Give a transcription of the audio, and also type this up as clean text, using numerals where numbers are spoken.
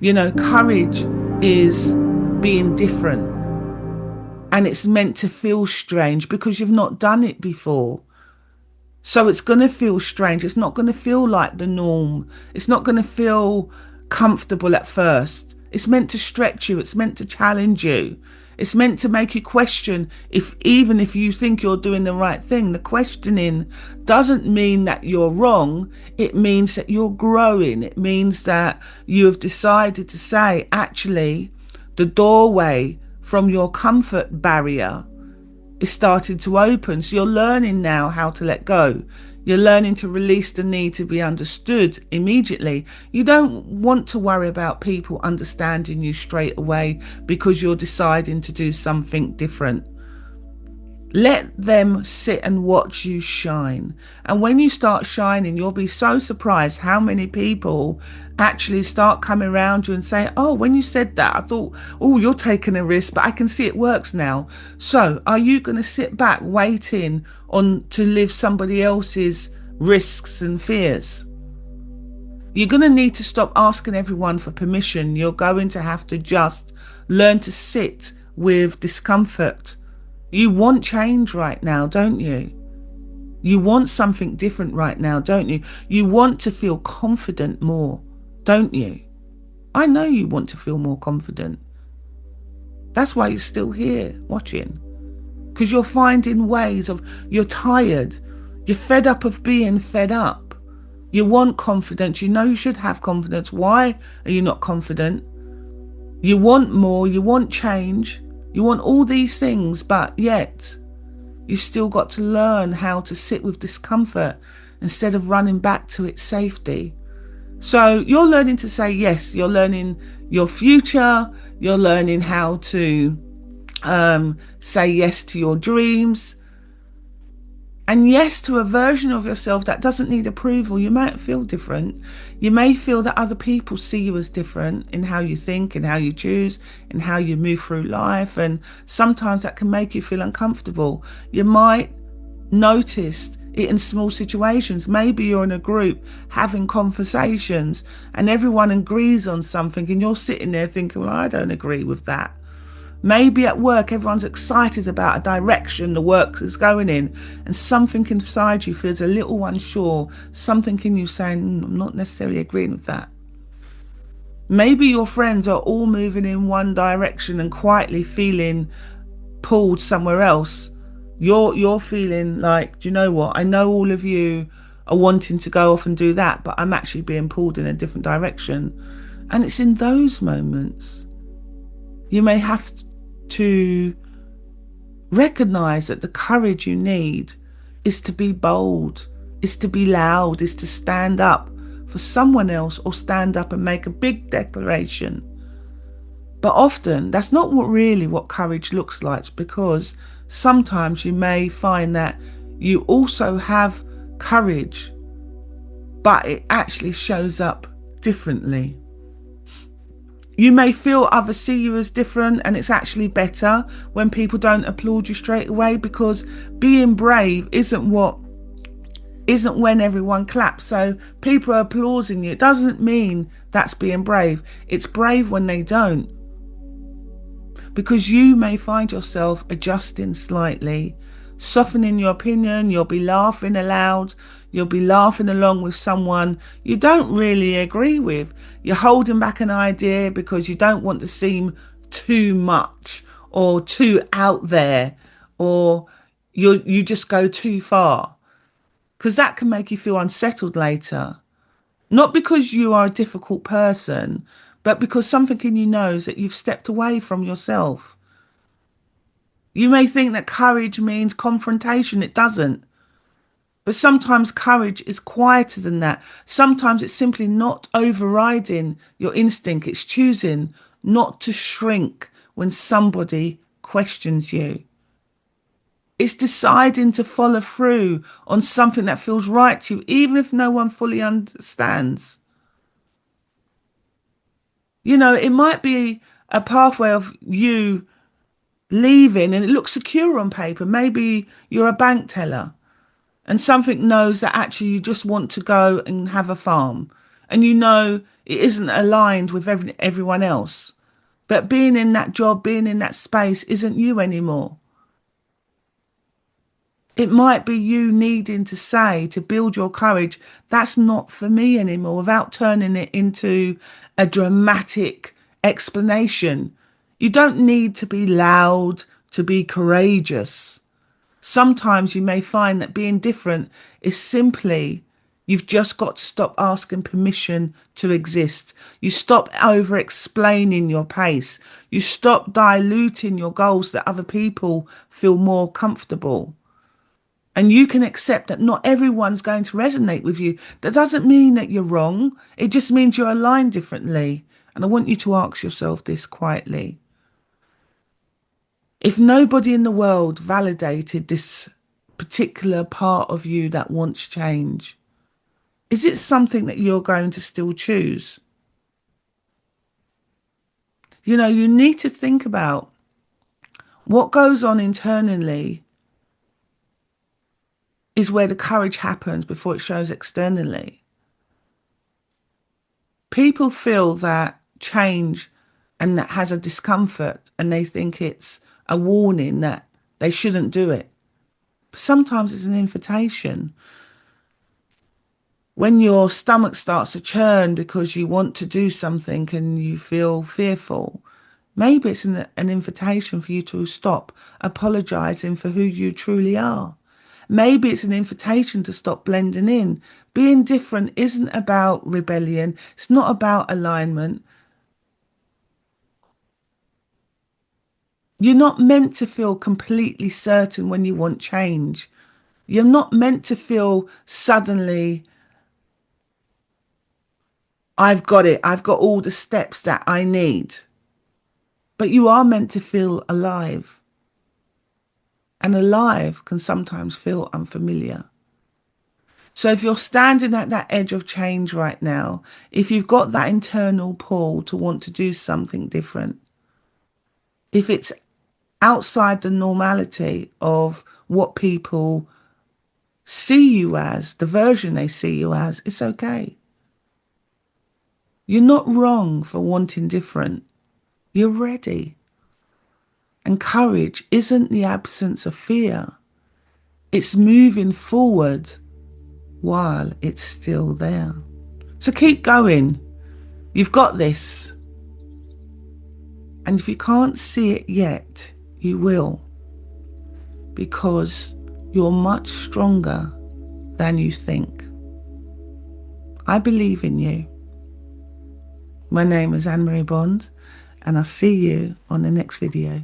Courage is being different, and it's meant to feel strange because you've not done it before. So it's going to feel strange. It's not going to feel like the norm. It's not going to feel comfortable at first. It's meant to stretch you. It's meant to challenge you. It's meant to make you question if, even if you think you're doing the right thing. The questioning doesn't mean that you're wrong. It means that you're growing. It means that you have decided to say, actually, the doorway from your comfort barrier is starting to open. So you're learning now how to let go. You're learning to release the need to be understood immediately. You don't want to worry about people understanding you straight away because you're deciding to do something different. Let them sit and watch you shine. And when you start shining, you'll be so surprised how many people actually start coming around you and say, oh, when you said that, I thought, oh, you're taking a risk, but I can see it works now. So are you going to sit back waiting on to live somebody else's risks and fears? You're going to need to stop asking everyone for permission. You're going to have to just learn to sit with discomfort. You want change right now, don't you? You want something different right now, don't you? You want to feel confident more, don't you? I know you want to feel more confident. That's why you're still here watching. Because you're finding ways of, you're tired. You're fed up of being fed up. You want confidence. You know you should have confidence. Why are you not confident? You want more. You want change. You want all these things, but yet you've still got to learn how to sit with discomfort instead of running back to its safety. So you're learning to say yes. You're learning your future. You're learning how to say yes to your dreams. And yes to a version of yourself that doesn't need approval. You might feel different. You may feel that other people see you as different in how you think, in how you choose, in how you move through life. And sometimes that can make you feel uncomfortable. You might notice it in small situations. Maybe you're in a group having conversations and everyone agrees on something and you're sitting there thinking, well, I don't agree with that. Maybe at work, everyone's excited about a direction the work is going in, and something inside you feels a little unsure, something in you saying, I'm not necessarily agreeing with that. Maybe your friends are all moving in one direction and quietly feeling pulled somewhere else. You're feeling like, do you know what? I know all of you are wanting to go off and do that, but I'm actually being pulled in a different direction. And it's in those moments you may have to recognize that the courage you need is to be bold, is to be loud, is to stand up for someone else or stand up and make a big declaration. But often that's not what courage looks like, because sometimes you may find that you also have courage, but it actually shows up differently. You may feel others see you as different, and it's actually better when people don't applaud you straight away, because being brave isn't when everyone claps. So people are applauding you. It doesn't mean that's being brave. It's brave when they don't. Because you may find yourself adjusting slightly, softening your opinion. You'll be laughing aloud. You'll be laughing along with someone you don't really agree with. You're holding back an idea because you don't want to seem too much or too out there, or you just go too far, because that can make you feel unsettled later. Not because you are a difficult person, but because something in you knows that you've stepped away from yourself. You may think that courage means confrontation. It doesn't. But sometimes courage is quieter than that. Sometimes it's simply not overriding your instinct. It's choosing not to shrink when somebody questions you. It's deciding to follow through on something that feels right to you, even if no one fully understands. It might be a pathway of you leaving and it looks secure on paper. Maybe you're a bank teller and something knows that actually you just want to go and have a farm. and you know it isn't aligned with everyone else. But being in that job, being in that space isn't you anymore. It might be you needing to say, to build your courage, that's not for me anymore, without turning it into a dramatic explanation. You don't need to be loud to be courageous. Sometimes you may find that being different is simply you've just got to stop asking permission to exist. You stop over explaining your pace. You stop diluting your goals that other people feel more comfortable. And you can accept that not everyone's going to resonate with you. That doesn't mean that you're wrong. It just means you're aligned differently. And I want you to ask yourself this quietly. If nobody in the world validated this particular part of you that wants change, is it something that you're going to still choose? You know, you need to think about what goes on internally is where the courage happens before it shows externally. People feel that change and that has a discomfort and they think it's a warning that they shouldn't do it. But sometimes it's an invitation. When your stomach starts to churn because you want to do something and you feel fearful, maybe it's an invitation for you to stop apologizing for who you truly are. Maybe it's an invitation to stop blending in. Being different isn't about rebellion. It's not about alignment. You're not meant to feel completely certain when you want change. You're not meant to feel suddenly, I've got it. I've got all the steps that I need. But you are meant to feel alive. And alive can sometimes feel unfamiliar. So if you're standing at that edge of change right now, if you've got that internal pull to want to do something different, if it's outside the normality of what people see you as, the version they see you as, it's okay. You're not wrong for wanting different. You're ready. And courage isn't the absence of fear. It's moving forward while it's still there. So keep going. You've got this. And if you can't see it yet, you will. Because you're much stronger than you think. I believe in you. My name is Anne Marie Bond, and I'll see you on the next video.